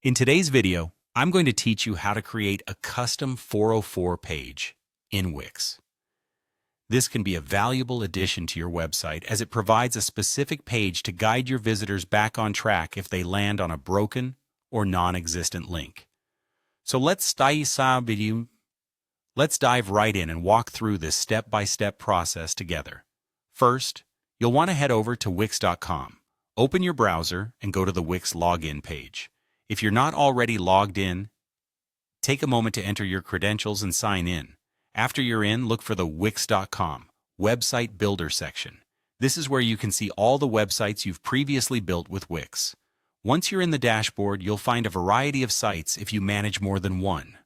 In today's video, I'm going to teach you how to create a custom 404 page in Wix. This can be a valuable addition to your website as it provides a specific page to guide your visitors back on track if they land on a broken or non-existent link. So let's dive right in and walk through this step-by-step process together. First, you'll want to head over to Wix.com. Open your browser and go to the Wix login page. If you're not already logged in, take a moment to enter your credentials and sign in. After you're in, look for the Wix.com Website Builder section. This is where you can see all the websites you've previously built with Wix. Once you're in the dashboard, you'll find a variety of sites if you manage more than one.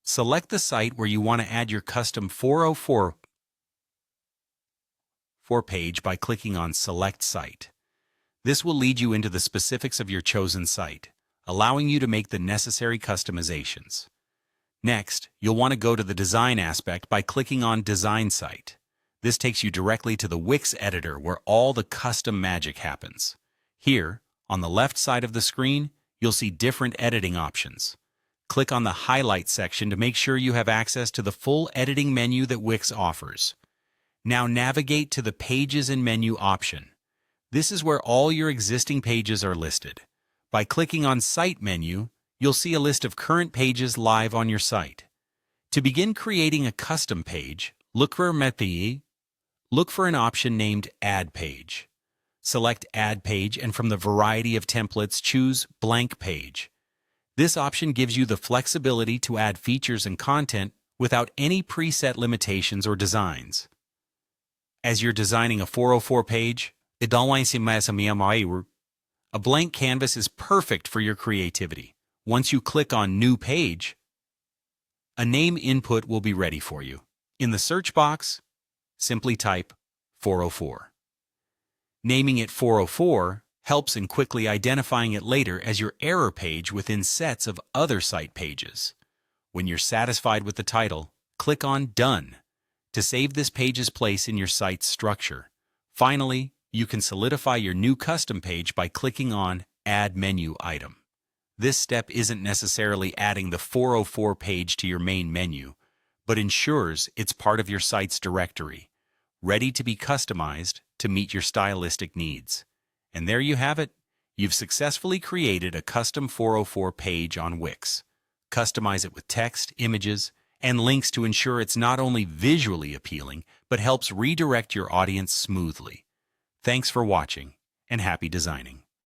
Select the site where you want to add your custom 404 page by clicking on Select Site. This will lead you into the specifics of your chosen site, allowing you to make the necessary customizations. Next, you'll want to go to the design aspect by clicking on Design Site. This takes you directly to the Wix Editor where all the custom magic happens. Here, on the left side of the screen, you'll see different editing options. Click on the Highlight section to make sure you have access to the full editing menu that Wix offers. Now navigate to the Pages and Menu option. This is where all your existing pages are listed. By clicking on Site menu, you'll see a list of current pages live on your site. To begin creating a custom page, look for an option named Add Page. Select Add Page and from the variety of templates, choose Blank Page. This option gives you the flexibility to add features and content without any preset limitations or designs. As you're designing a 404 page, a blank canvas is perfect for your creativity. Once you click on New Page, a name input will be ready for you. In the search box, simply type 404. Naming it 404 helps in quickly identifying it later as your error page within sets of other site pages. When you're satisfied with the title, click on Done to save this page's place in your site's structure. Finally, you can solidify your new custom page by clicking on Add Menu Item. This step isn't necessarily adding the 404 page to your main menu, but ensures it's part of your site's directory, ready to be customized to meet your stylistic needs. And there you have it. You've successfully created a custom 404 page on Wix. Customize it with text, images, and links to ensure it's not only visually appealing, but helps redirect your audience smoothly. Thanks for watching, and happy designing.